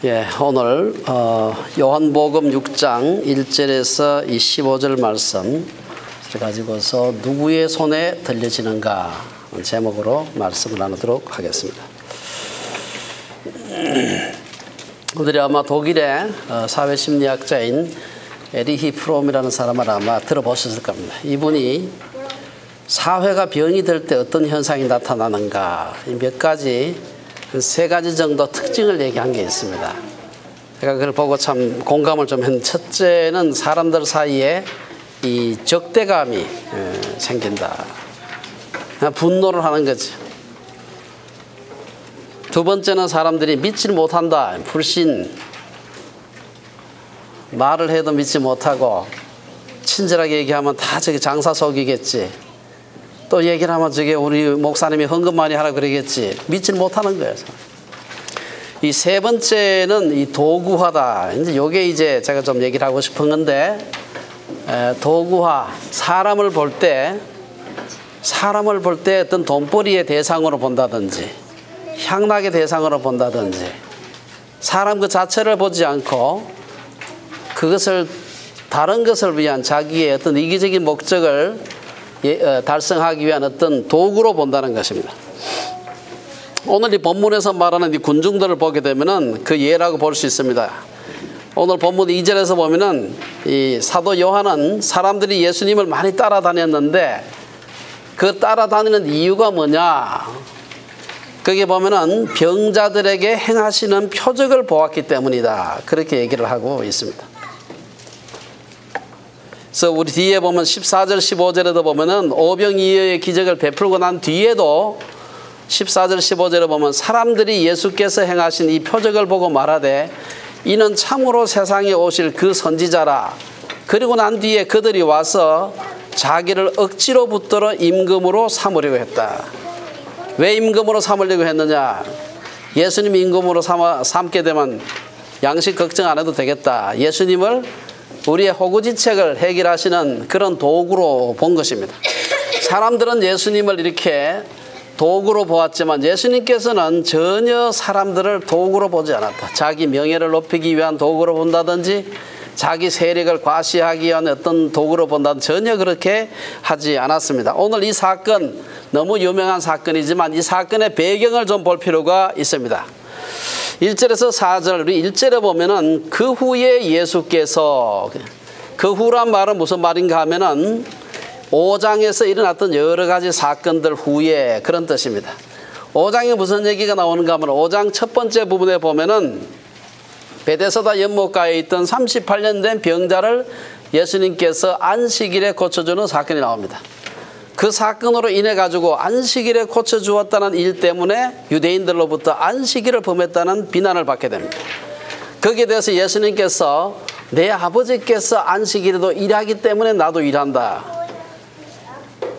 예, 오늘 요한복음 6장 1절에서 15절 말씀 가지고서 누구의 손에 들려지는가 제목으로 말씀을 나누도록 하겠습니다. 오늘이 아마 독일의 사회심리학자인 에리히 프롬이라는 사람을 아마 들어보셨을 겁니다. 이분이 사회가 병이 들 때 어떤 현상이 나타나는가 몇 가지 세 가지 정도 특징을 얘기한 게 있습니다. 제가 그걸 보고 참 공감을 좀 했는데, 첫째는 사람들 사이에 이 적대감이 생긴다. 분노를 하는 거지. 두 번째는 사람들이 믿지 못한다. 불신. 말을 해도 믿지 못하고 친절하게 얘기하면 다 저기 장사 속이겠지. 또 얘기를 하면 저게 우리 목사님이 헌금 많이 하라 그러겠지. 믿지 못하는 거예요. 이 세 번째는 이 도구화다. 이제 요게 이제 제가 좀 얘기를 하고 싶은 건데, 도구화. 사람을 볼 때 어떤 돈벌이의 대상으로 본다든지, 향락의 대상으로 본다든지, 사람 그 자체를 보지 않고 그것을 다른 것을 위한 자기의 어떤 이기적인 목적을 달성하기 위한 어떤 도구로 본다는 것입니다. 오늘 이 본문에서 말하는 이 군중들을 보게 되면은 그 예라고 볼 수 있습니다. 오늘 본문 2절에서 보면은 이 사도 요한은 사람들이 예수님을 많이 따라다녔는데 그 따라다니는 이유가 뭐냐? 거기에 보면은 병자들에게 행하시는 표적을 보았기 때문이다. 그렇게 얘기를 하고 있습니다. 그래서 우리 뒤에 보면 14절 15절에도 보면은 오병이어의 기적을 베풀고 난 뒤에도 14절 15절에 보면 사람들이 예수께서 행하신 이 표적을 보고 말하되 이는 참으로 세상에 오실 그 선지자라. 그리고 난 뒤에 그들이 와서 자기를 억지로 붙들어 임금으로 삼으려고 했다. 왜 임금으로 삼으려고 했느냐? 예수님 임금으로 삼게 되면 양식 걱정 안 해도 되겠다. 예수님을 우리의 호구지책을 해결하시는 그런 도구로 본 것입니다. 사람들은 예수님을 이렇게 도구로 보았지만 예수님께서는 전혀 사람들을 도구로 보지 않았다. 자기 명예를 높이기 위한 도구로 본다든지 자기 세력을 과시하기 위한 어떤 도구로 본다든지 전혀 그렇게 하지 않았습니다. 오늘 이 사건 너무 유명한 사건이지만 이 사건의 배경을 좀 볼 필요가 있습니다. 1절에서 4절, 우리 1절에 보면은 그 후에 예수께서, 그 후란 말은 무슨 말인가 하면은 5장에서 일어났던 여러 가지 사건들 후에 그런 뜻입니다. 5장에 무슨 얘기가 나오는가 하면 5장 첫 번째 부분에 보면은 베데스다 연못가에 있던 38년 된 병자를 예수님께서 안식일에 고쳐주는 사건이 나옵니다. 그 사건으로 인해 가지고 안식일에 고쳐주었다는 일 때문에 유대인들로부터 안식일을 범했다는 비난을 받게 됩니다. 거기에 대해서 예수님께서 내 아버지께서 안식일에도 일하기 때문에 나도 일한다.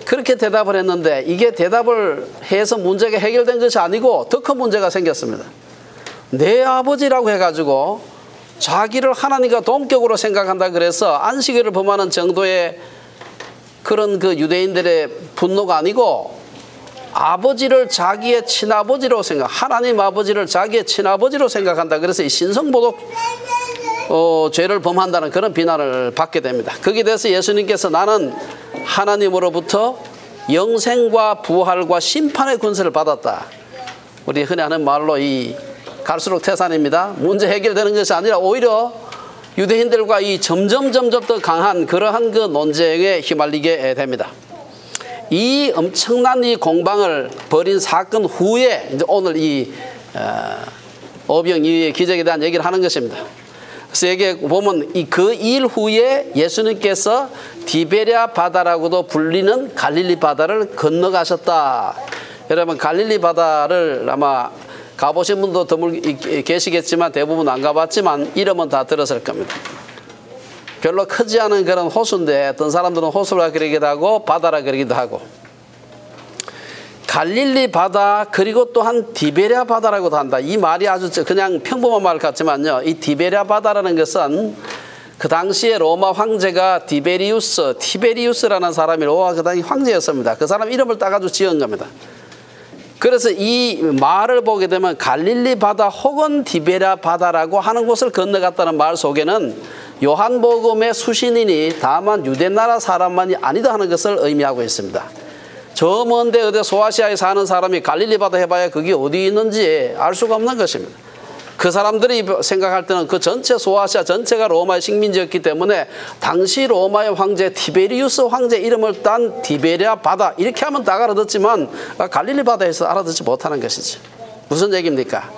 그렇게 대답을 했는데 이게 대답을 해서 문제가 해결된 것이 아니고 더 큰 문제가 생겼습니다. 내 아버지라고 해가지고 자기를 하나님과 동격으로 생각한다 그래서 안식일을 범하는 정도의 그런 그 유대인들의 분노가 아니고 아버지를 자기의 친아버지로 생각, 하나님 아버지를 자기의 친아버지로 생각한다. 그래서 이 신성모독 죄를 범한다는 그런 비난을 받게 됩니다. 거기에 대해서 예수님께서 나는 하나님으로부터 영생과 부활과 심판의 권세를 받았다. 우리 흔히 하는 말로 이 갈수록 태산입니다. 문제 해결되는 것이 아니라 오히려 유대인들과 이 점점 더 강한 그러한 그 논쟁에 휘말리게 됩니다. 이 엄청난 이 공방을 벌인 사건 후에 이제 오늘 이 오병이어의 기적에 대한 얘기를 하는 것입니다. 그래서 여기 보면 그 일 후에 예수님께서 디베랴 바다라고도 불리는 갈릴리 바다를 건너가셨다. 여러분 갈릴리 바다를 아마 가보신 분도 드물 계시겠지만 대부분 안 가봤지만 이름은 다 들었을 겁니다. 별로 크지 않은 그런 호수인데 어떤 사람들은 호수라 그러기도 하고 바다라 그러기도 하고 갈릴리 바다 그리고 또한 디베랴 바다라고도 한다. 이 말이 아주 그냥 평범한 말 같지만요. 이 디베랴 바다라는 것은 그 당시에 로마 황제가 티베리우스라는 사람이 로마 그 당시 황제였습니다. 그 사람 이름을 따가지고 지은 겁니다. 그래서 이 말을 보게 되면 갈릴리 바다 혹은 디베랴 바다라고 하는 곳을 건너갔다는 말 속에는 요한복음의 수신인이 다만 유대나라 사람만이 아니다 하는 것을 의미하고 있습니다. 저 먼데 어디 소아시아에 사는 사람이 갈릴리 바다 해봐야 그게 어디 있는지 알 수가 없는 것입니다. 그 사람들이 생각할 때는 그 전체 소아시아 전체가 로마의 식민지였기 때문에 당시 로마의 황제 티베리우스 황제 이름을 딴 디베랴 바다 이렇게 하면 다 알아듣지만 갈릴리 바다에서 알아듣지 못하는 것이죠. 무슨 얘기입니까?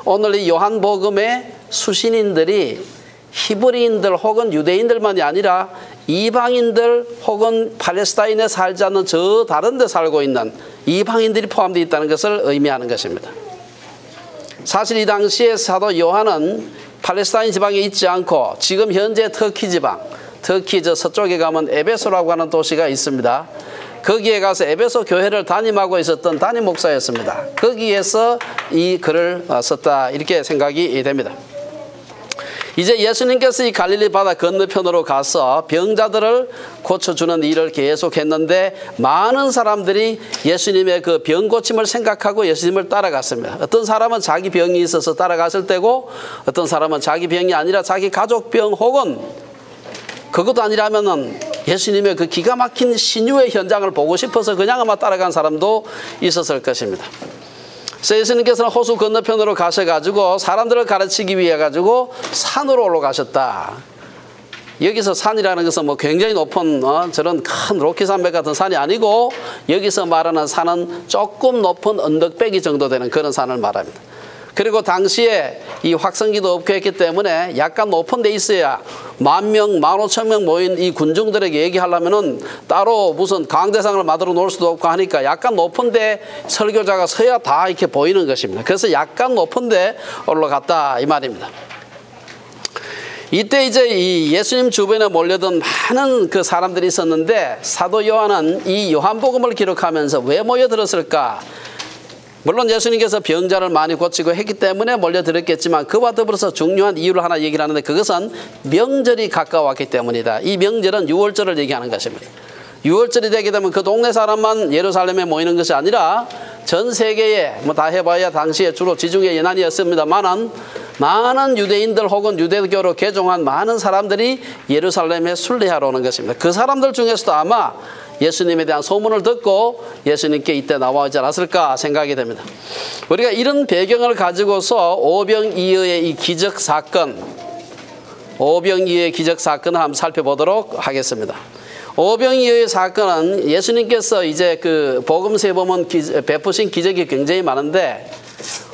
오늘 이 요한복음의 수신인들이 히브리인들 혹은 유대인들만이 아니라 이방인들 혹은 팔레스타인에 살지 않는 저 다른 데 살고 있는 이방인들이 포함되어 있다는 것을 의미하는 것입니다. 사실 이 당시에 사도 요한은 팔레스타인 지방에 있지 않고 지금 현재 터키 지방, 터키 저 서쪽에 가면 에베소라고 하는 도시가 있습니다. 거기에 가서 에베소 교회를 담임하고 있었던 담임 목사였습니다. 거기에서 이 글을 썼다 이렇게 생각이 됩니다. 이제 예수님께서 이 갈릴리 바다 건너편으로 가서 병자들을 고쳐주는 일을 계속했는데 많은 사람들이 예수님의 그 병 고침을 생각하고 예수님을 따라갔습니다. 어떤 사람은 자기 병이 있어서 따라갔을 때고 어떤 사람은 자기 병이 아니라 자기 가족 병 혹은 그것도 아니라면은 예수님의 그 기가 막힌 신유의 현장을 보고 싶어서 그냥 아마 따라간 사람도 있었을 것입니다. 그래서 예수님께서는 호수 건너편으로 가셔가지고 사람들을 가르치기 위해 가지고 산으로 올라가셨다. 여기서 산이라는 것은 뭐 굉장히 높은 저런 큰 로키산맥 같은 산이 아니고 여기서 말하는 산은 조금 높은 언덕배기 정도 되는 그런 산을 말합니다. 그리고 당시에 이 확성기도 없고 했기 때문에 약간 높은 데 있어야 10,000명, 15,000명 모인 이 군중들에게 얘기하려면은 따로 무슨 강대상을 만들어 놓을 수도 없고 하니까 약간 높은 데 설교자가 서야 다 이렇게 보이는 것입니다. 그래서 약간 높은 데 올라갔다 이 말입니다. 이때 이제 이 예수님 주변에 몰려든 많은 그 사람들이 있었는데 사도 요한은 이 요한복음을 기록하면서 왜 모여들었을까? 물론 예수님께서 병자를 많이 고치고 했기 때문에 몰려들었겠지만 그와 더불어서 중요한 이유를 하나 얘기를 하는데 그것은 명절이 가까웠기 때문이다. 이 명절은 유월절을 얘기하는 것입니다. 유월절이 되게 되면 그 동네 사람만 예루살렘에 모이는 것이 아니라 전 세계에 뭐 다 해봐야 당시에 주로 지중해 연안이었습니다만은 많은 유대인들 혹은 유대교로 개종한 많은 사람들이 예루살렘에 순례하러 오는 것입니다. 그 사람들 중에서도 아마 예수님에 대한 소문을 듣고 예수님께 이때 나와오지 않았을까 생각이 됩니다. 우리가 이런 배경을 가지고서 오병이어의 이 기적 사건, 오병이어의 기적 사건을 한번 살펴보도록 하겠습니다. 오병이어의 사건은 예수님께서 이제 그 복음서에 보면 베푸신 기적이 굉장히 많은데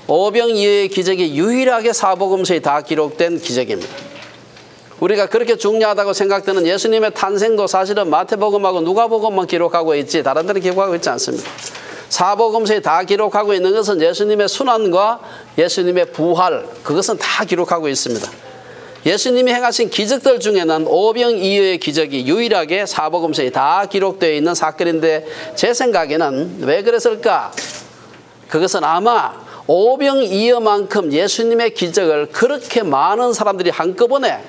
오병이어의 기적이 유일하게 사복음서에 다 기록된 기적입니다. 우리가 그렇게 중요하다고 생각되는 예수님의 탄생도 사실은 마태복음하고 누가복음만 기록하고 있지 다른 데는 기록하고 있지 않습니다. 사복음서에 다 기록하고 있는 것은 예수님의 순환과 예수님의 부활 그것은 다 기록하고 있습니다. 예수님이 행하신 기적들 중에는 오병이어의 기적이 유일하게 사복음서에 다 기록되어 있는 사건인데 제 생각에는 왜 그랬을까? 그것은 아마 오병이어만큼 예수님의 기적을 그렇게 많은 사람들이 한꺼번에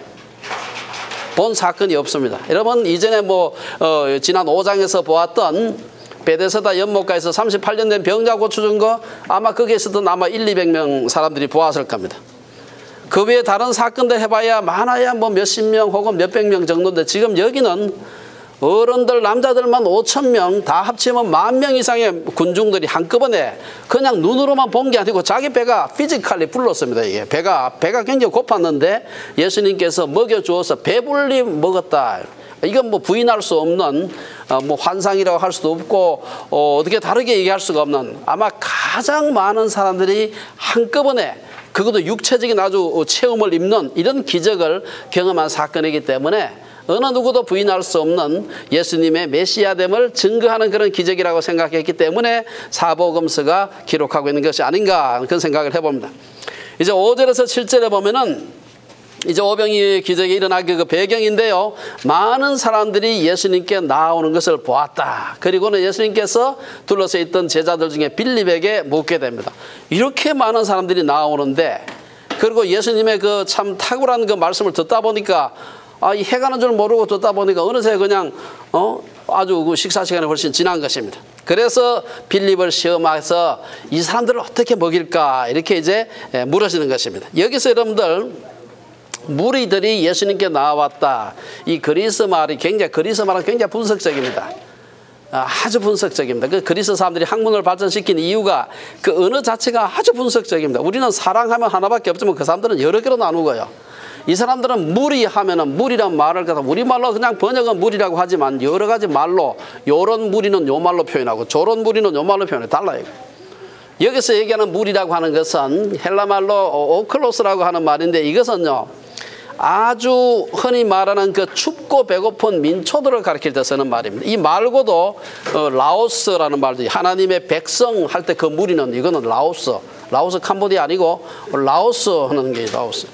본 사건이 없습니다. 여러분 이전에 지난 5장에서 보았던 베데스다 연못가에서 38년 된 병자 고쳐준 거 아마 거기에서도 아마 100~200명 사람들이 보았을 겁니다. 그 외에 다른 사건들 해봐야 많아야 뭐 몇십 명 혹은 몇백 명 정도인데 지금 여기는 어른들 남자들만 5,000명 다 합치면 10,000명 이상의 군중들이 한꺼번에 그냥 눈으로만 본 게 아니고 자기 배가 피지컬리 불렀습니다. 이게 배가 굉장히 고팠는데 예수님께서 먹여주어서 배불리 먹었다. 이건 뭐 부인할 수 없는 뭐 환상이라고 할 수도 없고 어떻게 다르게 얘기할 수가 없는 아마 가장 많은 사람들이 한꺼번에 그것도 육체적인 아주 체험을 입는 이런 기적을 경험한 사건이기 때문에 어느 누구도 부인할 수 없는 예수님의 메시아됨을 증거하는 그런 기적이라고 생각했기 때문에 사복음서가 기록하고 있는 것이 아닌가 그런 생각을 해봅니다. 이제 5절에서 7절에 보면은 이제 오병이어의 기적이 일어나기 그 배경인데요. 많은 사람들이 예수님께 나오는 것을 보았다. 그리고는 예수님께서 둘러서 있던 제자들 중에 빌립에게 묻게 됩니다. 이렇게 많은 사람들이 나오는데 그리고 예수님의 그 참 탁월한 그 말씀을 듣다 보니까 이 해가는 줄 모르고 듣다 보니까 어느새 그냥 아주 그 식사 시간이 훨씬 지난 것입니다. 그래서 빌립을 시험해서 이 사람들을 어떻게 먹일까 이렇게 이제 물으시는 것입니다. 여기서 여러분들 무리들이 예수님께 나왔다. 이 그리스 말은 굉장히 분석적입니다. 아주 분석적입니다. 그 그리스 사람들이 학문을 발전시킨 이유가 그 언어 자체가 아주 분석적입니다. 우리는 사랑하면 하나밖에 없지만 그 사람들은 여러 개로 나누고요. 이 사람들은 무리하면은 무리란 말을 갖다 우리말로 그냥 번역은 무리라고 하지만 여러 가지 말로 요런 무리는 요 말로 표현하고 저런 무리는 요 말로 표현해 달라요. 여기서 얘기하는 무리라고 하는 것은 헬라 말로 오클로스라고 하는 말인데 이것은요 아주 흔히 말하는 그 춥고 배고픈 민초들을 가리킬 때 쓰는 말입니다. 이 말고도 라오스라는 말도 하나님의 백성 할 때 그 무리는 이거는 라오스 캄보디아 아니고 라오스 하는 게 라오스.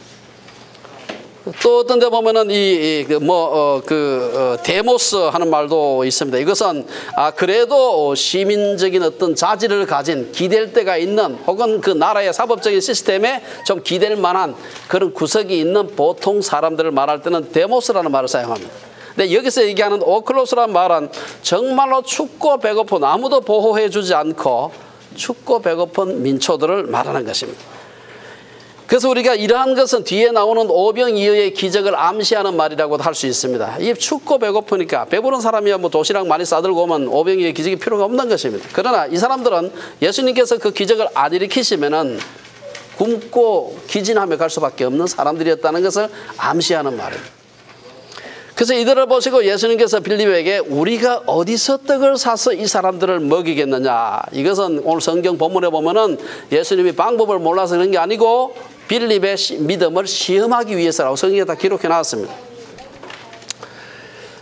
또 어떤 데 보면은 데모스 하는 말도 있습니다. 이것은 그래도 시민적인 어떤 자질을 가진 기댈 데가 있는 혹은 그 나라의 사법적인 시스템에 좀 기댈 만한 그런 구석이 있는 보통 사람들을 말할 때는 데모스라는 말을 사용합니다. 근데 여기서 얘기하는 오클로스라는 말은 정말로 춥고 배고픈 아무도 보호해 주지 않고 춥고 배고픈 민초들을 말하는 것입니다. 그래서 우리가 이러한 것은 뒤에 나오는 오병이어의 기적을 암시하는 말이라고도 할 수 있습니다. 이 춥고 배고프니까 배부른 사람이야 뭐 도시락 많이 싸들고 오면 오병이어의 기적이 필요가 없는 것입니다. 그러나 이 사람들은 예수님께서 그 기적을 안 일으키시면은 굶고 기진하며 갈 수밖에 없는 사람들이었다는 것을 암시하는 말입니다. 그래서 이들을 보시고 예수님께서 빌립에게 우리가 어디서 떡을 사서 이 사람들을 먹이겠느냐. 이것은 오늘 성경 본문에 보면은 예수님이 방법을 몰라서 그런 게 아니고 빌립의 믿음을 시험하기 위해서라고 성경에 다 기록해 놨습니다.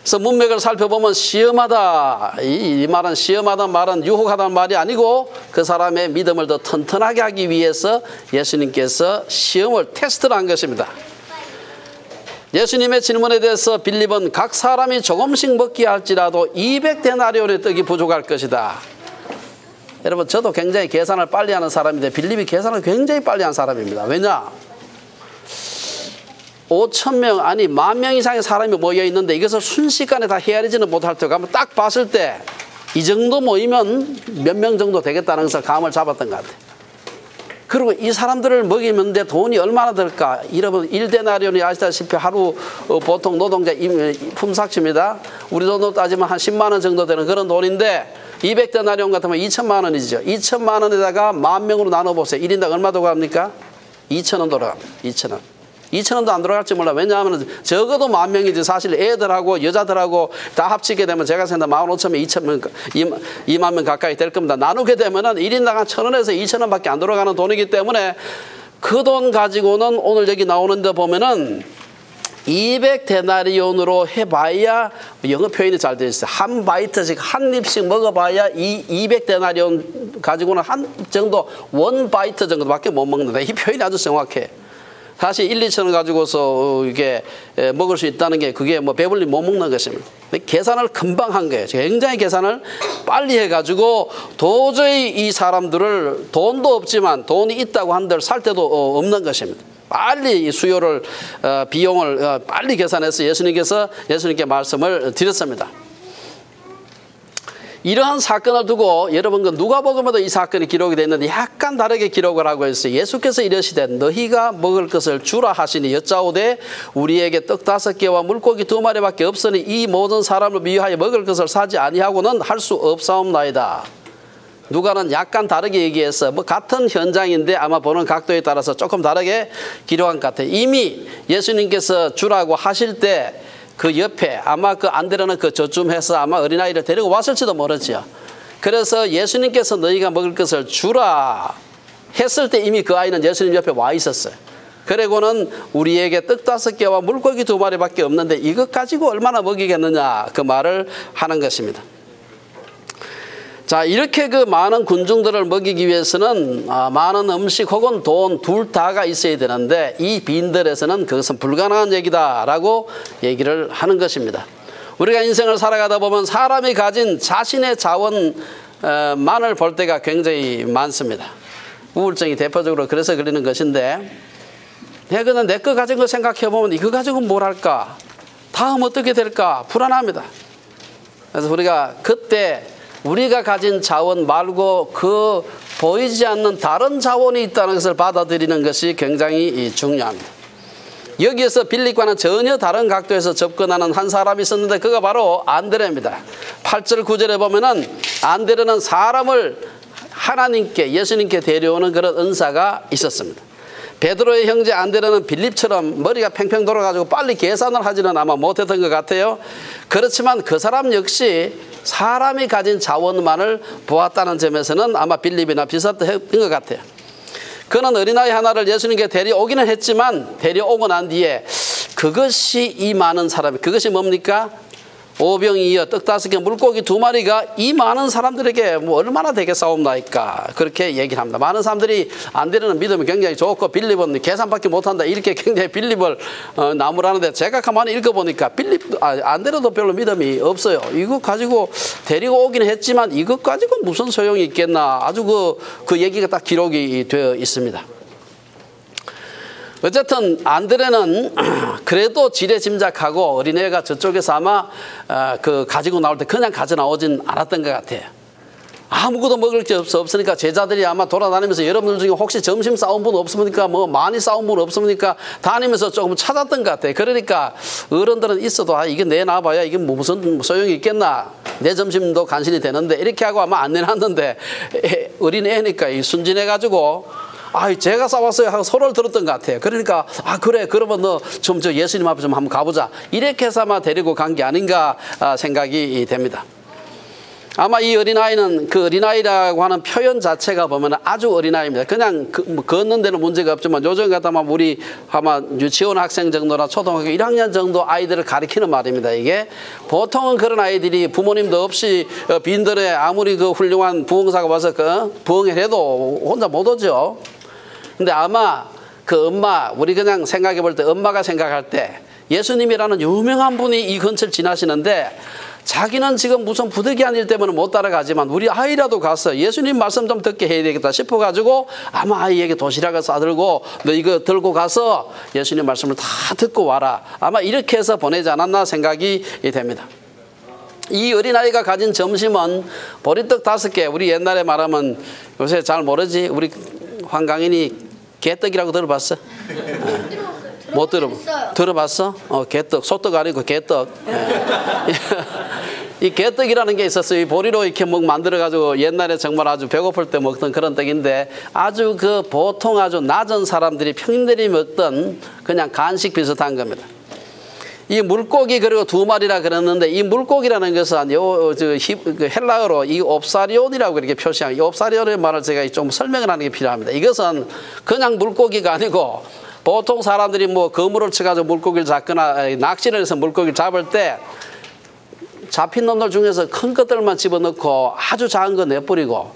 그래서 문맥을 살펴보면 시험하다. 이 말은 시험하다는 말은 유혹하다는 말이 아니고 그 사람의 믿음을 더 튼튼하게 하기 위해서 예수님께서 시험을 테스트를 한 것입니다. 예수님의 질문에 대해서 빌립은 각 사람이 조금씩 먹기 할지라도 200데나리온의 떡이 부족할 것이다. 여러분 저도 굉장히 계산을 빨리 하는 사람인데 빌립이 계산을 굉장히 빨리 한 사람입니다. 왜냐? 5,000명 아니 10,000명 이상의 사람이 모여 있는데 이것을 순식간에 다 헤아리지는 못할 테고 한번 딱 봤을 때 이 정도 모이면 몇 명 정도 되겠다는 것을 감을 잡았던 것 같아요. 그리고 이 사람들을 먹이는데 돈이 얼마나 들까? 여러분 1데나리온이 아시다시피 하루 보통 노동자 품삯입니다. 우리 돈으로 따지면 한 10만 원 정도 되는 그런 돈인데 200데나리온 같으면 2천만 원이죠. 2천만 원에다가 10,000명으로 나눠보세요. 1인당 얼마 들어갑니까? 2,000원 들어갑니다. 2,000원. 2,000원도 안 들어갈지 몰라. 왜냐하면 적어도 10,000명이지. 사실 애들하고 여자들하고 다 합치게 되면 제가 생각해 15,000명, 2만 명 가까이 될 겁니다. 나누게 되면은 1인당 한 1,000원에서 2,000원밖에 안 들어가는 돈이기 때문에 그 돈 가지고는 오늘 여기 나오는데 보면은 200데나리온으로 해봐야 영어 표현이 잘 되어 있어요. 한 바이트씩 한 입씩 먹어봐야 이 200데나리온 가지고는 한 정도 원 바이트 정도밖에 못 먹는다. 이 표현이 아주 정확해. 사실 1, 2천 원 가지고서 이게 먹을 수 있다는 게 그게 뭐 배불리 못 먹는 것입니다. 계산을 금방 한 거예요. 굉장히 계산을 빨리 해가지고 도저히 이 사람들을 돈도 없지만 돈이 있다고 한들 살 데도 없는 것입니다. 빨리 수요를 비용을 빨리 계산해서 예수님께 말씀을 드렸습니다. 이러한 사건을 두고 여러분 그 누가복음에도 이 사건이 기록이 되어 있는데 약간 다르게 기록을 하고 있어요. 예수께서 이르시되 너희가 먹을 것을 주라 하시니 여짜오되 우리에게 떡 5개와 물고기 2마리밖에 없으니 이 모든 사람을 위하여 먹을 것을 사지 아니하고는 할 수 없사옵나이다. 누가는 약간 다르게 얘기해서 뭐 같은 현장인데 아마 보는 각도에 따라서 조금 다르게 기록한 것 같아요. 이미 예수님께서 주라고 하실 때 그 옆에 아마 그 안드레는 그 저쯤해서 아마 어린아이를 데리고 왔을지도 모르죠. 그래서 예수님께서 너희가 먹을 것을 주라 했을 때 이미 그 아이는 예수님 옆에 와 있었어요. 그리고는 우리에게 떡 5개와 물고기 2마리밖에 없는데 이것 가지고 얼마나 먹이겠느냐 그 말을 하는 것입니다. 자, 이렇게 그 많은 군중들을 먹이기 위해서는 많은 음식 혹은 돈 둘 다가 있어야 되는데 이 빈들에서는 그것은 불가능한 얘기다라고 얘기를 하는 것입니다. 우리가 인생을 살아가다 보면 사람이 가진 자신의 자원만을 볼 때가 굉장히 많습니다. 우울증이 대표적으로 그래서 걸리는 것인데 내가 내 거 가진 거 생각해 보면 이거 가지고 뭘 할까? 다음 어떻게 될까? 불안합니다. 그래서 우리가 그때 우리가 가진 자원 말고 그 보이지 않는 다른 자원이 있다는 것을 받아들이는 것이 굉장히 중요합니다. 여기에서 빌립과는 전혀 다른 각도에서 접근하는 한 사람이 있었는데 그가 바로 안드레입니다. 8절 9절에 보면은 안드레는 사람을 하나님께 예수님께 데려오는 그런 은사가 있었습니다. 베드로의 형제 안드레는 빌립처럼 머리가 팽팽 돌아가지고 빨리 계산을 하지는 아마 못했던 것 같아요. 그렇지만 그 사람 역시 사람이 가진 자원만을 보았다는 점에서는 아마 빌립이나 비슷했던 것 같아요. 그는 어린아이 하나를 예수님께 데려오기는 했지만 데려오고 난 뒤에 그것이 이 많은 사람, 그것이 뭡니까? 오병이 이어 떡 5개 물고기 2마리가 이 많은 사람들에게 뭐 얼마나 되겠사옵나이까 그렇게 얘기를 합니다. 많은 사람들이 안드레는 믿음이 굉장히 좋고 빌립은 계산밖에 못한다 이렇게 굉장히 빌립을 나무라는데 제가 가만히 읽어보니까 안드레도 별로 믿음이 없어요. 이거 가지고 데리고 오긴 했지만 이것 가지고 무슨 소용이 있겠나 아주 그 얘기가 딱 기록이 되어 있습니다. 어쨌든 안드레는 그래도 지레짐작하고 어린애가 저쪽에서 아마 가지고 나올 때 그냥 가져 나오진 않았던 것 같아요. 아무것도 먹을 게 없으니까 제자들이 아마 돌아다니면서 여러분들 중에 혹시 점심 싸운 분 없습니까? 뭐 많이 싸운 분 없습니까? 다니면서 조금 찾았던 것 같아요. 그러니까 어른들은 있어도 이게 내놔봐야 이게 무슨 소용이 있겠나. 내 점심도 간신히 되는데 이렇게 하고 아마 안 내놨는데 어린애니까 순진해가지고 제가 싸웠어요 하고 소리를 들었던 것 같아요. 그러니까 그래 그러면 너 좀 저 예수님 앞에 좀 한번 가보자 이렇게 해서 아마 데리고 간 게 아닌가 생각이 됩니다. 아마 이 어린아이는 그 어린아이라고 하는 표현 자체가 보면 아주 어린아이입니다. 그냥 걷는 데는 문제가 없지만 요즘 같으면 우리 아마 유치원 학생 정도나 초등학교 1학년 정도 아이들을 가리키는 말입니다. 이게 보통은 그런 아이들이 부모님도 없이 빈들에 아무리 그 훌륭한 부흥사가 와서 부흥을 해도 혼자 못 오죠. 근데 아마 그 엄마 우리 그냥 생각해 볼 때 엄마가 생각할 때 예수님이라는 유명한 분이 이 근처를 지나시는데 자기는 지금 무슨 부득이한 일 때문에 못 따라가지만 우리 아이라도 가서 예수님 말씀 좀 듣게 해야 되겠다 싶어가지고 아마 아이에게 도시락을 싸들고 너 이거 들고 가서 예수님 말씀을 다 듣고 와라 아마 이렇게 해서 보내지 않았나 생각이 됩니다. 이 어린아이가 가진 점심은 보리떡 5개 우리 옛날에 말하면 요새 잘 모르지 우리 황강인이 개떡이라고 들어봤어? 못 들어봤어? 개떡, 소떡 아니고 개떡. 이 개떡이라는 게 있었어요. 이 보리로 이렇게 만들어가지고 옛날에 정말 아주 배고플 때 먹던 그런 떡인데 아주 보통 아주 낮은 사람들이 평인들이 먹던 그냥 간식 비슷한 겁니다. 이 물고기 그리고 2마리라 그랬는데 이 물고기라는 것은 헬라어로 이 옵사리온이라고 이렇게 표시한 이 옵사리온의 말을 제가 좀 설명을 하는 게 필요합니다. 이것은 그냥 물고기가 아니고 보통 사람들이 뭐 그물을 쳐가지고 물고기를 잡거나 낚시를 해서 물고기를 잡을 때 잡힌 놈들 중에서 큰 것들만 집어넣고 아주 작은 거 내버리고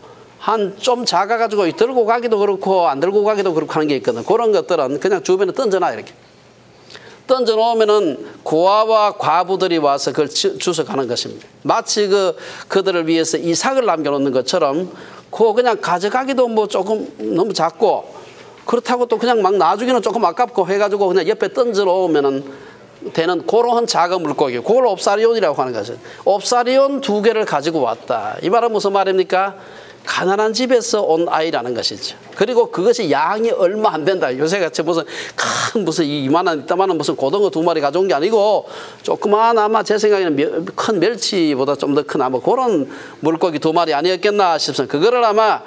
좀 작아가지고 들고 가기도 그렇고 안 들고 가기도 그렇고 하는 게 있거든. 그런 것들은 그냥 주변에 던져놔 이렇게. 던져놓으면은 고아와 과부들이 와서 그걸 주워가는 것입니다. 마치 그들을 위해서 이삭을 남겨놓는 것처럼 그냥 가져가기도 뭐 조금 너무 작고 그렇다고 또 그냥 막 놔주기는 조금 아깝고 해가지고 그냥 옆에 던져놓으면은 되는 그런 작은 물고기 그걸 옵사리온이라고 하는 것은 옵사리온 2개를 가지고 왔다. 이 말은 무슨 말입니까? 가난한 집에서 온 아이라는 것이죠. 그리고 그것이 양이 얼마 안 된다. 요새같이 무슨 이만한 이따만한 무슨 고등어 2마리 가져온 게 아니고 조그만 아마 제 생각에는 큰 멸치보다 좀 더 큰 아마 그런 물고기 2마리 아니었겠나 싶습니다. 그거를 아마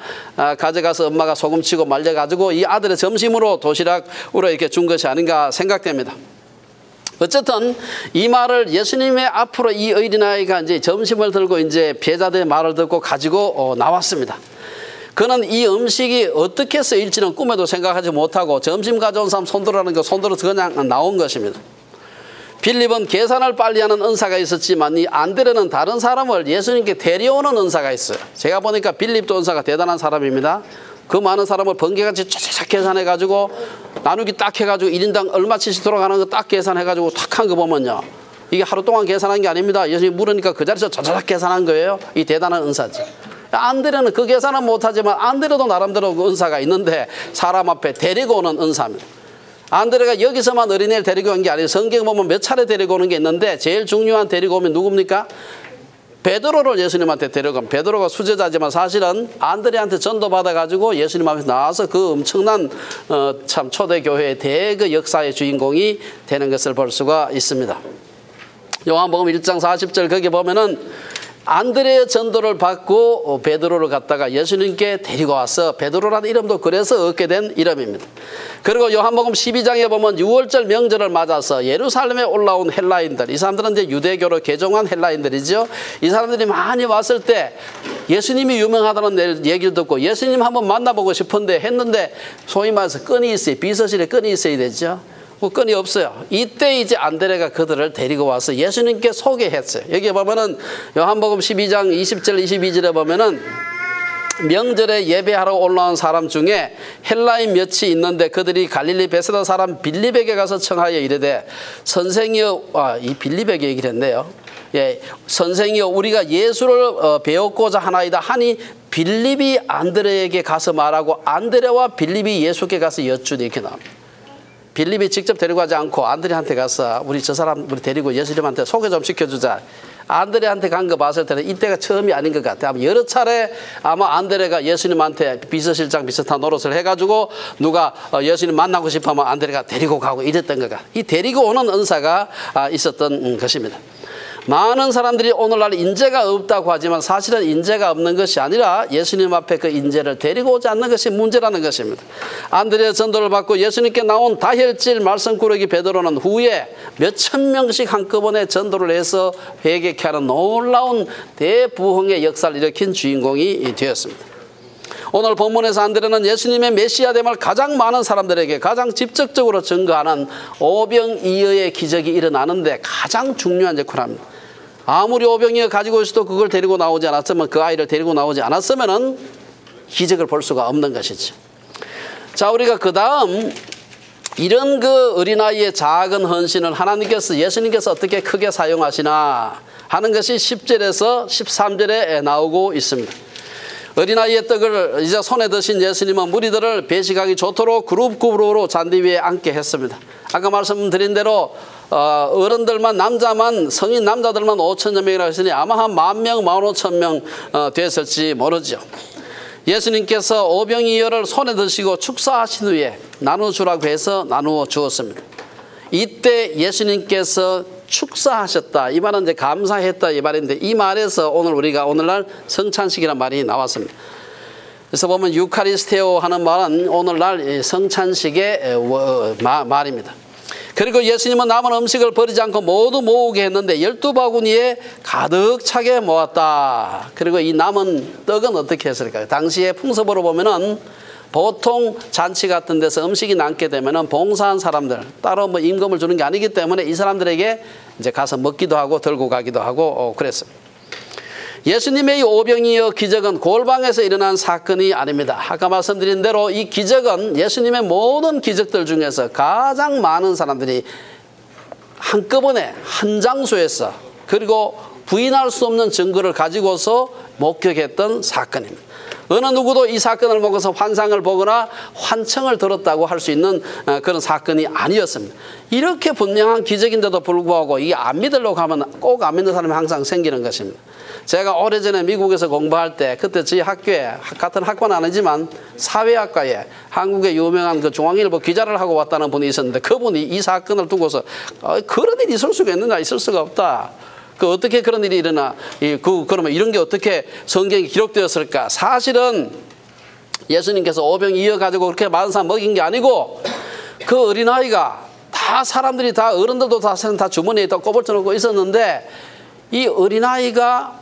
가져가서 엄마가 소금치고 말려가지고 이 아들의 점심으로 도시락으로 이렇게 준 것이 아닌가 생각됩니다. 어쨌든 이 말을 예수님의 앞으로 이 어린아이가 이제 점심을 들고 이제 제자들의 말을 듣고 가지고 나왔습니다. 그는 이 음식이 어떻게 쓰일지는 꿈에도 생각하지 못하고 점심 가져온 사람 손들어라는 거 손들어 그냥 나온 것입니다. 빌립은 계산을 빨리 하는 은사가 있었지만 이 안드레는 다른 사람을 예수님께 데려오는 은사가 있어요. 제가 보니까 빌립도 은사가 대단한 사람입니다. 그 많은 사람을 번개같이 쫙쫙 계산해가지고 나누기 딱 해가지고 1인당 얼마치씩 돌아가는 거 딱 계산해가지고 탁 한 거 보면요. 이게 하루 동안 계산한 게 아닙니다. 예수님이 물으니까 그 자리에서 쫙쫙 계산한 거예요. 이 대단한 은사죠. 안드레는 그 계산은 못하지만 안드레도 나름대로 그 은사가 있는데 사람 앞에 데리고 오는 은사입니다. 안드레가 여기서만 어린애를 데리고 온 게 아니에요. 성경 보면 몇 차례 데리고 오는 게 있는데 제일 중요한 데리고 오면 누굽니까? 베드로를 예수님한테 데려간, 베드로가 수제자지만 사실은 안드레한테 전도받아가지고 예수님 앞에서 나와서 그 엄청난 참 초대교회의 대그 역사의 주인공이 되는 것을 볼 수가 있습니다. 요한복음 1장 40절 거기 보면은 안드레의 전도를 받고 베드로를 갖다가 예수님께 데리고 와서 베드로라는 이름도 그래서 얻게 된 이름입니다. 그리고 요한복음 12장에 보면 6월절 명절을 맞아서 예루살렘에 올라온 헬라인들, 이 사람들은 이제 유대교로 개종한 헬라인들이죠. 이 사람들이 많이 왔을 때 예수님이 유명하다는 얘기를 듣고 예수님 한번 만나보고 싶은데 했는데 소위 말해서 끈이 있어요. 비서실에 끈이 있어야 되죠. 끈이 없어요. 이때 이제 안드레가 그들을 데리고 와서 예수님께 소개했어요. 여기 보면은 요한복음 12장 20절 22절에 보면은 명절에 예배하러 올라온 사람 중에 헬라인 몇이 있는데 그들이 갈릴리 베세다 사람 빌립에게 가서 청하여 이르되 선생이여, 이 빌립에게 얘기를 했네요. 예, 선생이여 우리가 예수를 배웠고자 하나이다 하니 빌립이 안드레에게 가서 말하고 안드레와 빌립이 예수께 가서 여쭈니 이렇게 나옵니다. 빌립이 직접 데리고 가지 않고 안드레한테 가서 우리 저 사람 우리 데리고 예수님한테 소개 좀 시켜주자. 안드레한테 간 거 봤을 때는 이때가 처음이 아닌 것 같아요. 여러 차례 아마 안드레가 예수님한테 비서실장 비슷한 노릇을 해가지고 누가 예수님 만나고 싶으면 안드레가 데리고 가고 이랬던 거가 이 데리고 오는 은사가 있었던 것입니다. 많은 사람들이 오늘날 인재가 없다고 하지만 사실은 인재가 없는 것이 아니라 예수님 앞에 그 인재를 데리고 오지 않는 것이 문제라는 것입니다. 안드레의 전도를 받고 예수님께 나온 다혈질 말썽꾸러기 베드로는 후에 몇천 명씩 한꺼번에 전도를 해서 회개케 하는 놀라운 대부흥의 역사를 일으킨 주인공이 되었습니다. 오늘 본문에서 안드레는 예수님의 메시아됨을 가장 많은 사람들에게 가장 직접적으로 증거하는 오병이어의 기적이 일어나는데 가장 중요한 역할을 합니다. 아무리 오병이어 가지고 있어도 그걸 데리고 나오지 않았으면 그 아이를 데리고 나오지 않았으면 기적을 볼 수가 없는 것이죠. 자, 우리가 그 다음 이런 그 어린아이의 작은 헌신을 하나님께서 예수님께서 어떻게 크게 사용하시나 하는 것이 10절에서 13절에 나오고 있습니다. 어린아이의 떡을 이제 손에 드신 예수님은 무리들을 배식하기 좋도록 그룹으로 잔디 위에 앉게 했습니다. 아까 말씀드린 대로 어른들만 남자만 성인 남자들만 5천여 명이라고 했으니 아마 한 10,000명 15,000명 됐을지 모르죠. 예수님께서 오병이어를 손에 드시고 축사하신 후에 나누주라고 해서 나누어 주었습니다. 이때 예수님께서 축사하셨다. 이 말은 이제 감사했다 이 말인데 이 말에서 오늘 우리가 오늘날 성찬식이라는 말이 나왔습니다. 그래서 보면 유카리스테오 하는 말은 오늘날 성찬식의 말입니다. 그리고 예수님은 남은 음식을 버리지 않고 모두 모으게 했는데 12바구니에 가득 차게 모았다. 그리고 이 남은 떡은 어떻게 했을까요? 당시의 풍습으로 보면은 보통 잔치 같은 데서 음식이 남게 되면은 봉사한 사람들 따로 뭐 임금을 주는 게 아니기 때문에 이 사람들에게 이제 가서 먹기도 하고 들고 가기도 하고 그랬어요. 예수님의 이 오병이어 기적은 골방에서 일어난 사건이 아닙니다. 아까 말씀드린 대로 이 기적은 예수님의 모든 기적들 중에서 가장 많은 사람들이 한꺼번에 한 장소에서 그리고 부인할 수 없는 증거를 가지고서 목격했던 사건입니다. 어느 누구도 이 사건을 보고서 환상을 보거나 환청을 들었다고 할 수 있는 그런 사건이 아니었습니다. 이렇게 분명한 기적인데도 불구하고 이게 안 믿으려고 하면 꼭 안 믿는 사람이 항상 생기는 것입니다. 제가 오래전에 미국에서 공부할 때 그때 저희 학교에 같은 학과는 아니지만 사회학과에 한국의 유명한 그 중앙일보 기자를 하고 왔다는 분이 있었는데 그분이 이 사건을 두고서 그런 일이 있을 수가 있느냐 있을 수가 없다. 그 어떻게 그런 일이 일어나? 그러면 이런 게 어떻게 성경에 기록되었을까? 사실은 예수님께서 오병이어 가지고 그렇게 많은 사람 먹인 게 아니고 그 어린아이가 다 사람들이 다 어른들도 다 주머니에 다 꼬불쳐 놓고 있었는데 이 어린아이가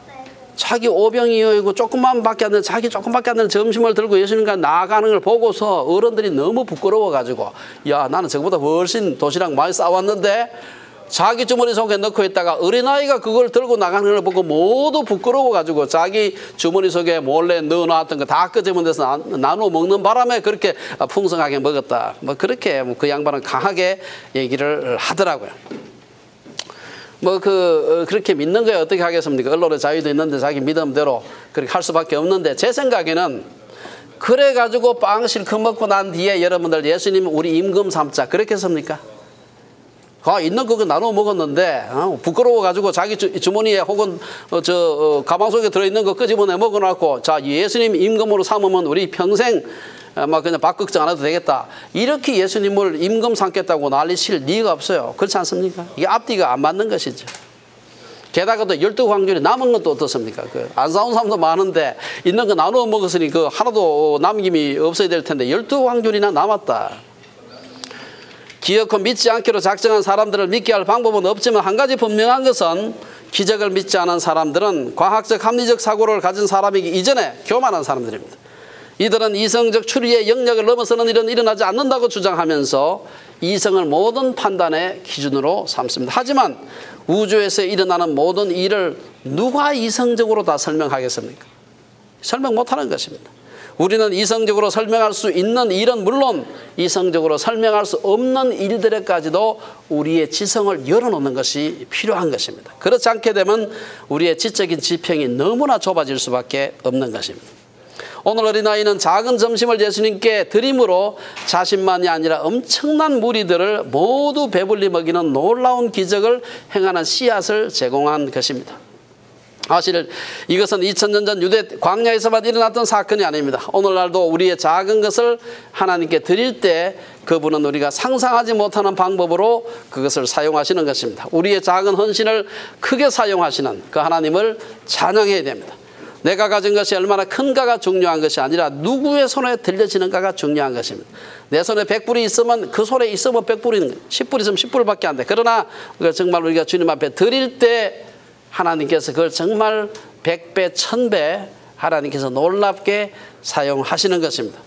자기 오병이어이고 조금밖에 안 되는 자기 조금밖에 안 되는 점심을 들고 예수님과 나아가는 걸 보고서 어른들이 너무 부끄러워 가지고 야 나는 저거보다 훨씬 도시락 많이 싸왔는데 자기 주머니 속에 넣고 있다가 어린아이가 그걸 들고 나가는 걸 보고 모두 부끄러워 가지고 자기 주머니 속에 몰래 넣어놨던 거 다 끄집은 데서 나누어 먹는 바람에 그렇게 풍성하게 먹었다. 뭐 그렇게 그 양반은 강하게 얘기를 하더라고요. 그렇게 믿는 거에 어떻게 하겠습니까? 언론의 자유도 있는데 자기 믿음대로 그렇게 할 수밖에 없는데 제 생각에는 그래가지고 빵 실컷 먹고 난 뒤에 여러분들 예수님 우리 임금 삼자 그렇게 했습니까? 있는 거 나눠 먹었는데 부끄러워가지고 자기 주머니에 혹은 가방 속에 들어있는 거 끄집어내 먹어놓고 자 예수님 임금으로 삼으면 우리 평생 막 그냥 밥 걱정 안 해도 되겠다. 이렇게 예수님을 임금 삼겠다고 난리칠 리가 없어요. 그렇지 않습니까? 이게 앞뒤가 안 맞는 것이죠. 게다가 또 12광줄이 남은 것도 어떻습니까? 안 사온 사람도 많은데 있는 거 나누어 먹었으니 하나도 남김이 없어야 될 텐데 12광줄이나 남았다. 기어코 믿지 않기로 작정한 사람들을 믿게 할 방법은 없지만 한 가지 분명한 것은 기적을 믿지 않은 사람들은 과학적 합리적 사고를 가진 사람이기 이전에 교만한 사람들입니다. 이들은 이성적 추리의 영역을 넘어서는 일은 일어나지 않는다고 주장하면서 이성을 모든 판단의 기준으로 삼습니다. 하지만 우주에서 일어나는 모든 일을 누가 이성적으로 다 설명하겠습니까? 설명 못하는 것입니다. 우리는 이성적으로 설명할 수 있는 일은 물론 이성적으로 설명할 수 없는 일들에까지도 우리의 지성을 열어놓는 것이 필요한 것입니다. 그렇지 않게 되면 우리의 지적인 지평이 너무나 좁아질 수밖에 없는 것입니다. 오늘 어린아이는 작은 점심을 예수님께 드림으로 자신만이 아니라 엄청난 무리들을 모두 배불리 먹이는 놀라운 기적을 행하는 씨앗을 제공한 것입니다. 사실 이것은 2000년 전 유대 광야에서만 일어났던 사건이 아닙니다. 오늘날도 우리의 작은 것을 하나님께 드릴 때 그분은 우리가 상상하지 못하는 방법으로 그것을 사용하시는 것입니다. 우리의 작은 헌신을 크게 사용하시는 그 하나님을 찬양해야 됩니다. 내가 가진 것이 얼마나 큰가가 중요한 것이 아니라 누구의 손에 들려지는가가 중요한 것입니다. 내 손에 100불이 있으면 그 손에 있으면 100불이는 10불 있으면 10불밖에 안 돼. 그러나 정말 우리가 주님 앞에 드릴 때 하나님께서 그걸 정말 100배, 1000배 하나님께서 놀랍게 사용하시는 것입니다.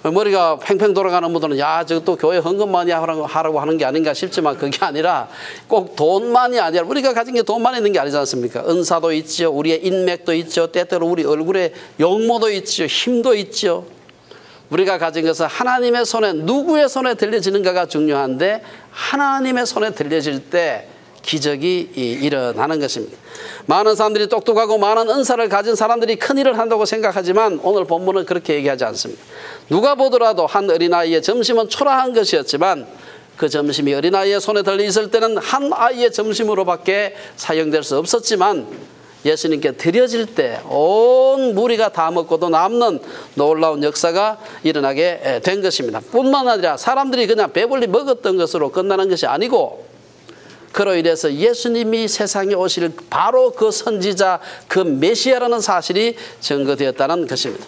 머리가 팽팽 돌아가는 분들은 야, 저거 또 교회 헌금 많이 하라고 하는 게 아닌가 싶지만 그게 아니라 꼭 돈만이 아니라 우리가 가진 게 돈만 있는 게 아니지 않습니까? 은사도 있죠. 우리의 인맥도 있죠. 때때로 우리 얼굴에 용모도 있죠. 힘도 있죠. 우리가 가진 것은 하나님의 손에 누구의 손에 들려지는가가 중요한데 하나님의 손에 들려질 때 기적이 일어나는 것입니다. 많은 사람들이 똑똑하고 많은 은사를 가진 사람들이 큰일을 한다고 생각하지만 오늘 본문은 그렇게 얘기하지 않습니다. 누가 보더라도 한 어린아이의 점심은 초라한 것이었지만 그 점심이 어린아이의 손에 들려 있을 때는 한 아이의 점심으로밖에 사용될 수 없었지만 예수님께 드려질 때 온 무리가 다 먹고도 남는 놀라운 역사가 일어나게 된 것입니다. 뿐만 아니라 사람들이 그냥 배불리 먹었던 것으로 끝나는 것이 아니고 그로 인해서 예수님이 세상에 오실 바로 그 선지자, 그 메시아라는 사실이 증거되었다는 것입니다.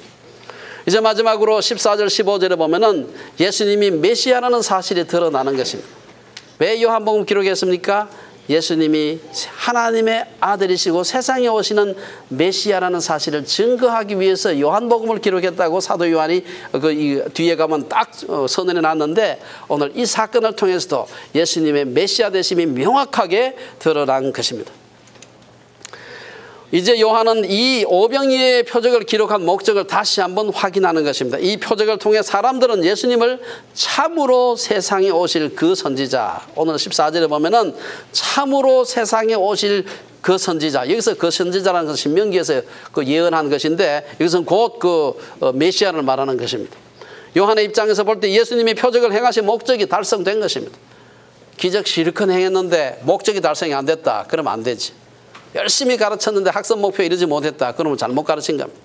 이제 마지막으로 14절, 15절에 보면은 예수님이 메시아라는 사실이 드러나는 것입니다. 왜 요한복음 기록했습니까? 예수님이 하나님의 아들이시고 세상에 오시는 메시아라는 사실을 증거하기 위해서 요한복음을 기록했다고 사도 요한이 뒤에 가면 딱 선언해 놨는데 오늘 이 사건을 통해서도 예수님의 메시아 되심이 명확하게 드러난 것입니다. 이제 요한은 이 오병이어의 표적을 기록한 목적을 다시 한번 확인하는 것입니다. 이 표적을 통해 사람들은 예수님을 참으로 세상에 오실 그 선지자, 오늘 14절에 보면은 참으로 세상에 오실 그 선지자, 여기서 그 선지자라는 것은 신명기에서 그 예언한 것인데 이것은 곧 그 메시아를 말하는 것입니다. 요한의 입장에서 볼 때 예수님이 표적을 행하신 목적이 달성된 것입니다. 기적 실컷 행했는데 목적이 달성이 안 됐다. 그러면 안 되지. 열심히 가르쳤는데 학습 목표에 이르지 못했다. 그러면 잘못 가르친 겁니다.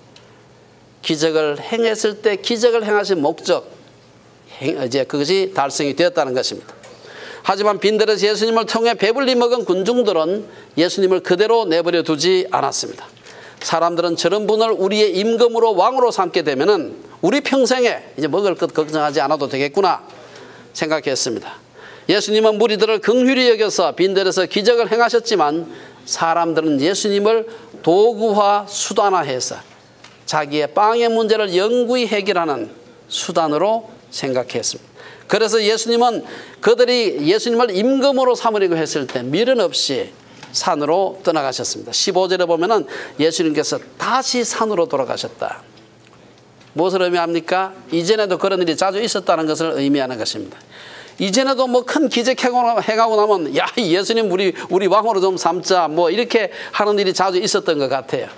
기적을 행했을 때 기적을 행하신 목적, 이제 그것이 달성이 되었다는 것입니다. 하지만 빈들에서 예수님을 통해 배불리 먹은 군중들은 예수님을 그대로 내버려 두지 않았습니다. 사람들은 저런 분을 우리의 임금으로 왕으로 삼게 되면은 우리 평생에 이제 먹을 것 걱정하지 않아도 되겠구나 생각했습니다. 예수님은 무리들을 긍휼히 여겨서 빈들에서 기적을 행하셨지만 사람들은 예수님을 도구화, 수단화해서 자기의 빵의 문제를 영구히 해결하는 수단으로 생각했습니다. 그래서 예수님은 그들이 예수님을 임금으로 삼으려고 했을 때 미련 없이 산으로 떠나가셨습니다. 15절에 보면은 예수님께서 다시 산으로 돌아가셨다. 무엇을 의미합니까? 이전에도 그런 일이 자주 있었다는 것을 의미하는 것입니다. 이전에도 뭐 큰 기적 행하고 나면 야, 예수님 우리 왕으로 좀 삼자 뭐 이렇게 하는 일이 자주 있었던 것 같아요.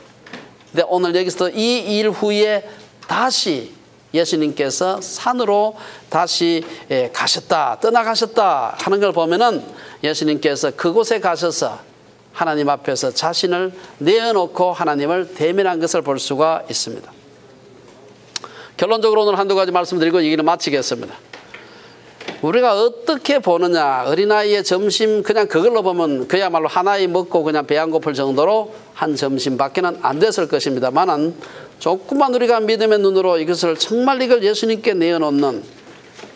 근데 오늘 여기서 이 일 후에 다시 예수님께서 산으로 다시 가셨다, 떠나가셨다 하는 걸 보면은 예수님께서 그곳에 가셔서 하나님 앞에서 자신을 내어놓고 하나님을 대면한 것을 볼 수가 있습니다. 결론적으로 오늘 한두 가지 말씀드리고 얘기를 마치겠습니다. 우리가 어떻게 보느냐, 어린아이의 점심 그냥 그걸로 보면 그야말로 하나의 먹고 그냥 배 안 고플 정도로 한 점심밖에는 안 됐을 것입니다만은 조금만 우리가 믿음의 눈으로 이것을 정말 이걸 예수님께 내어놓는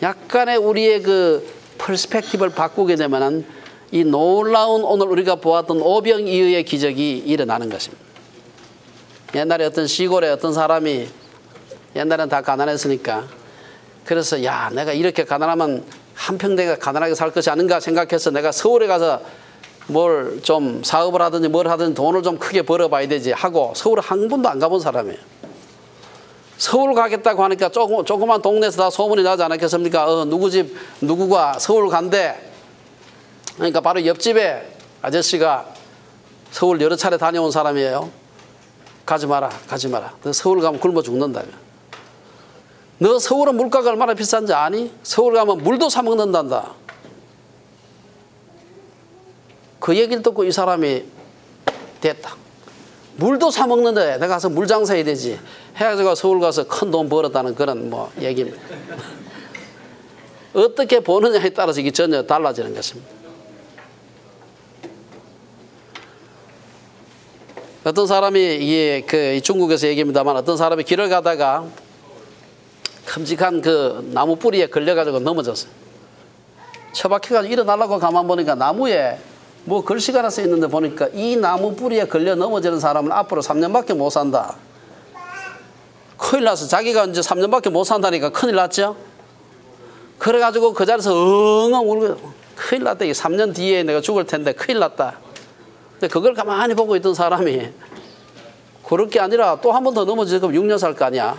약간의 우리의 그 퍼스펙티브를 바꾸게 되면은 이 놀라운 오늘 우리가 보았던 오병이어의 기적이 일어나는 것입니다. 옛날에 어떤 시골에 어떤 사람이, 옛날엔 다 가난했으니까, 그래서 야, 내가 이렇게 가난하면 한평대가 가난하게 살 것이 아닌가 생각해서 내가 서울에 가서 뭘 좀 사업을 하든지 뭘 하든지 돈을 좀 크게 벌어봐야 되지 하고 서울 한 번도 안 가본 사람이에요. 서울 가겠다고 하니까 조그만 동네에서 다 소문이 나지 않았겠습니까? 누구 집 누구가 서울 간대. 그러니까 바로 옆집에 아저씨가 서울 여러 차례 다녀온 사람이에요. 가지 마라, 가지 마라. 너 서울 가면 굶어 죽는다며. 너 서울은 물가가 얼마나 비싼지 아니? 서울 가면 물도 사 먹는단다. 그 얘기를 듣고 이 사람이 됐다. 물도 사 먹는데 내가 가서 물 장사해야 되지. 해가지고 서울 가서 큰 돈 벌었다는 그런 얘기입니다. 어떻게 보느냐에 따라서 이게 전혀 달라지는 것입니다. 어떤 사람이 중국에서 얘기입니다만 어떤 사람이 길을 가다가 큼직한 그 나무 뿌리에 걸려가지고 넘어졌어요. 처박혀가지고 일어나려고 가만 보니까 나무에 뭐 글씨가 하나 써 있는데 보니까 이 나무 뿌리에 걸려 넘어지는 사람은 앞으로 3년밖에 못 산다. 큰일 났어. 자기가 이제 3년밖에 못 산다니까 큰일 났죠. 그래가지고 그 자리에서 엉엉 울고 큰일 났다. 3년 뒤에 내가 죽을 텐데 큰일 났다. 근데 그걸 가만히 보고 있던 사람이 그럴 게 아니라 또 한 번 더 넘어지면 6년 살 거 아니야.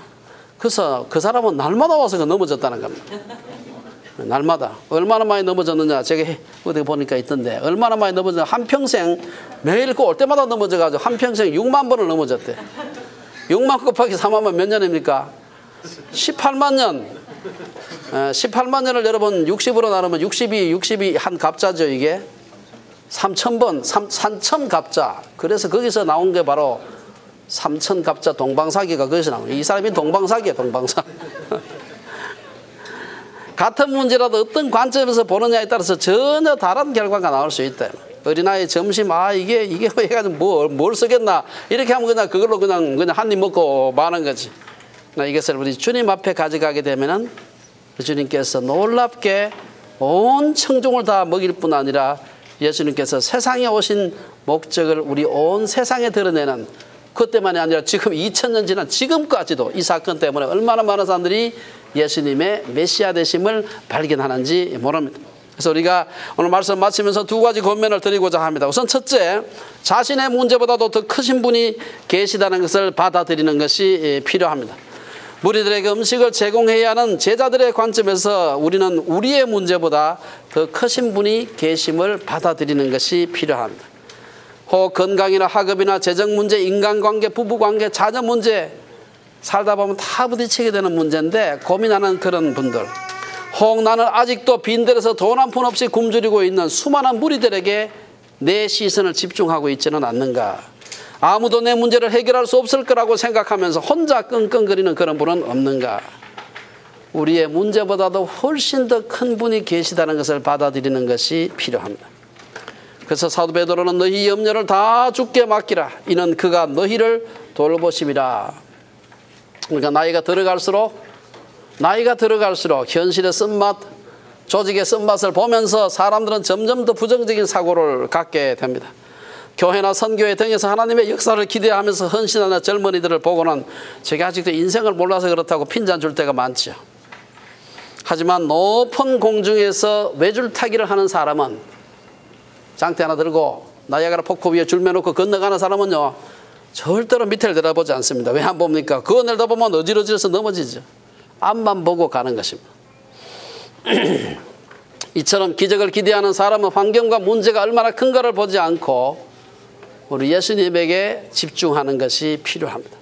그래서 그 사람은 날마다 와서 넘어졌다는 겁니다. 날마다. 얼마나 많이 넘어졌느냐. 제가 어디 보니까 있던데 얼마나 많이 넘어졌냐. 한평생 매일 올 때마다 넘어져가지고 한평생 6만 번을 넘어졌대. 6만 곱하기 3만 번 몇 년입니까? 18만 년. 18만 년을 여러분 60으로 나누면 60이 한 갑자죠 이게. 3,000번, 3,000갑자. 그래서 거기서 나온 게 바로 3,000갑자 동방사기가 거기서 나온 거예요. 이 사람이 동방사기야, 동방사. 같은 문제라도 어떤 관점에서 보느냐에 따라서 전혀 다른 결과가 나올 수 있다. 어린아이 점심, 이게 해가지고 뭘 쓰겠나. 이렇게 하면 그냥 그걸로 그냥 한 입 먹고 마는 거지. 이것을 우리 주님 앞에 가져가게 되면은 주님께서 놀랍게 온 청중을 다 먹일 뿐 아니라 예수님께서 세상에 오신 목적을 우리 온 세상에 드러내는 그때만이 아니라 지금 2000년 지난 지금까지도 이 사건 때문에 얼마나 많은 사람들이 예수님의 메시아 되심을 발견하는지 모릅니다. 그래서 우리가 오늘 말씀 마치면서 두 가지 권면을 드리고자 합니다. 우선 첫째, 자신의 문제보다도 더 크신 분이 계시다는 것을 받아들이는 것이 필요합니다. 무리들에게 음식을 제공해야 하는 제자들의 관점에서 우리는 우리의 문제보다 더 크신 분이 계심을 받아들이는 것이 필요합니다. 혹 건강이나 학업이나 재정 문제, 인간관계, 부부관계, 자녀 문제 살다 보면 다 부딪히게 되는 문제인데 고민하는 그런 분들, 혹 나는 아직도 빈들에서 돈 한 푼 없이 굶주리고 있는 수많은 무리들에게 내 시선을 집중하고 있지는 않는가. 아무도 내 문제를 해결할 수 없을 거라고 생각하면서 혼자 끙끙거리는 그런 분은 없는가. 우리의 문제보다도 훨씬 더 큰 분이 계시다는 것을 받아들이는 것이 필요합니다. 그래서 사도 베드로는 너희 염려를 다 주께 맡기라. 이는 그가 너희를 돌보심이라. 그러니까 나이가 들어갈수록 현실의 쓴맛, 조직의 쓴맛을 보면서 사람들은 점점 더 부정적인 사고를 갖게 됩니다. 교회나 선교회 등에서 하나님의 역사를 기대하면서 헌신하는 젊은이들을 보고는 제가 아직도 인생을 몰라서 그렇다고 핀잔 줄 때가 많죠. 하지만 높은 공중에서 외줄타기를 하는 사람은, 장대 하나 들고 나이아가라 폭포 위에 줄 매놓고 건너가는 사람은요 절대로 밑을 내다보지 않습니다. 왜 안 봅니까? 그거 내다보면 어지러지해서 넘어지죠. 앞만 보고 가는 것입니다. 이처럼 기적을 기대하는 사람은 환경과 문제가 얼마나 큰가를 보지 않고 우리 예수님에게 집중하는 것이 필요합니다.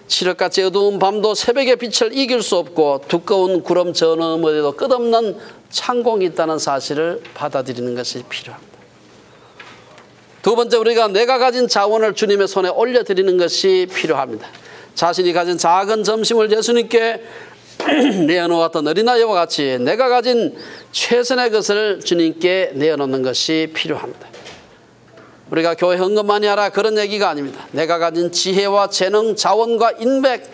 칠흑같이 어두운 밤도 새벽의 빛을 이길 수 없고 두꺼운 구름 저 너머에도 끝없는 창공이 있다는 사실을 받아들이는 것이 필요합니다. 두 번째, 우리가 내가 가진 자원을 주님의 손에 올려드리는 것이 필요합니다. 자신이 가진 작은 점심을 예수님께 내어놓았던 어린아이와 같이 내가 가진 최선의 것을 주님께 내어놓는 것이 필요합니다. 우리가 교회 헌금 많이 하라 그런 얘기가 아닙니다. 내가 가진 지혜와 재능, 자원과 인맥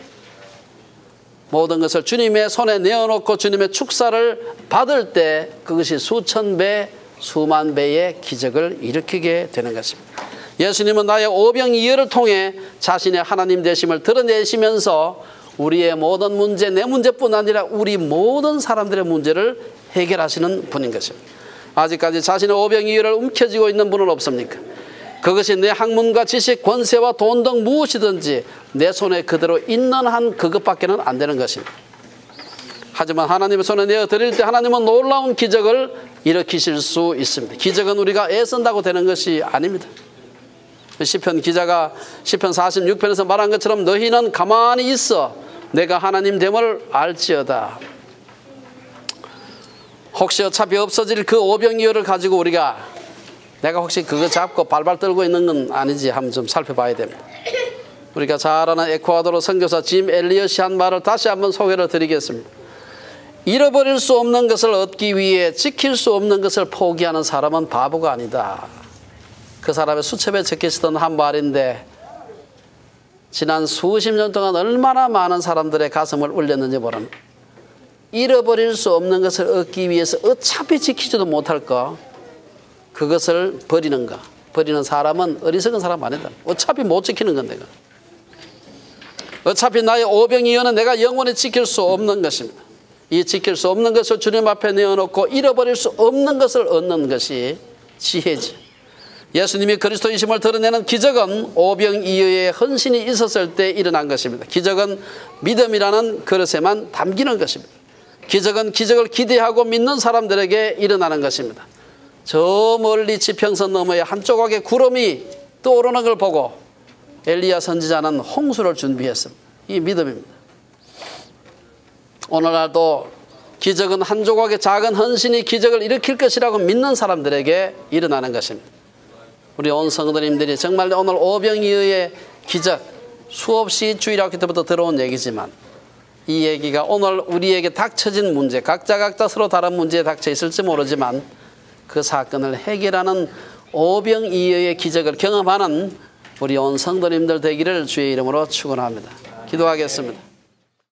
모든 것을 주님의 손에 내어놓고 주님의 축사를 받을 때 그것이 수천 배, 수만 배의 기적을 일으키게 되는 것입니다. 예수님은 나의 오병이어를 통해 자신의 하나님 되심을 드러내시면서 우리의 모든 문제, 내 문제뿐 아니라 우리 모든 사람들의 문제를 해결하시는 분인 것입니다. 아직까지 자신의 오병이어를 움켜쥐고 있는 분은 없습니까? 그것이 내 학문과 지식, 권세와 돈 등 무엇이든지 내 손에 그대로 있는 한 그것밖에는 안 되는 것입니다. 하지만 하나님의 손에 내어드릴 때 하나님은 놀라운 기적을 일으키실 수 있습니다. 기적은 우리가 애쓴다고 되는 것이 아닙니다. 시편 기자가 시편 46편에서 말한 것처럼 너희는 가만히 있어 내가 하나님 됨을 알지어다. 혹시 어차피 없어질 그 오병이어를 가지고 우리가 내가 혹시 그거 잡고 발발 떨고 있는 건 아니지 한번 좀 살펴봐야 됩니다. 우리가 잘 아는 에콰도르 선교사 짐 엘리엇이 한 말을 다시 한번 소개를 드리겠습니다. 잃어버릴 수 없는 것을 얻기 위해 지킬 수 없는 것을 포기하는 사람은 바보가 아니다. 그 사람의 수첩에 적혀있던 한 말인데 지난 수십 년 동안 얼마나 많은 사람들의 가슴을 울렸는지 모릅니다. 잃어버릴 수 없는 것을 얻기 위해서 어차피 지키지도 못할 거 그것을 버리는가. 버리는 사람은 어리석은 사람 아니다. 어차피 못 지키는 건 내가. 어차피 나의 오병이어는 내가 영원히 지킬 수 없는 것입니다. 이 지킬 수 없는 것을 주님 앞에 내어놓고 잃어버릴 수 없는 것을 얻는 것이 지혜지. 예수님이 그리스도이심을 드러내는 기적은 오병이어의 헌신이 있었을 때 일어난 것입니다. 기적은 믿음이라는 그릇에만 담기는 것입니다. 기적은 기적을 기대하고 믿는 사람들에게 일어나는 것입니다. 저 멀리 지평선 너머에 한 조각의 구름이 떠오르는 걸 보고 엘리야 선지자는 홍수를 준비했습니다. 이 믿음입니다. 오늘날도 기적은 한 조각의 작은 헌신이 기적을 일으킬 것이라고 믿는 사람들에게 일어나는 것입니다. 우리 온 성도님들이 정말 오늘 오병이어의 기적 수없이 주일학교 때부터 들어온 얘기지만 이 얘기가 오늘 우리에게 닥쳐진 문제 각자 서로 다른 문제에 닥쳐 있을지 모르지만 그 사건을 해결하는 오병이어의 기적을 경험하는 우리 온 성도님들 되기를 주의 이름으로 축원합니다. 기도하겠습니다.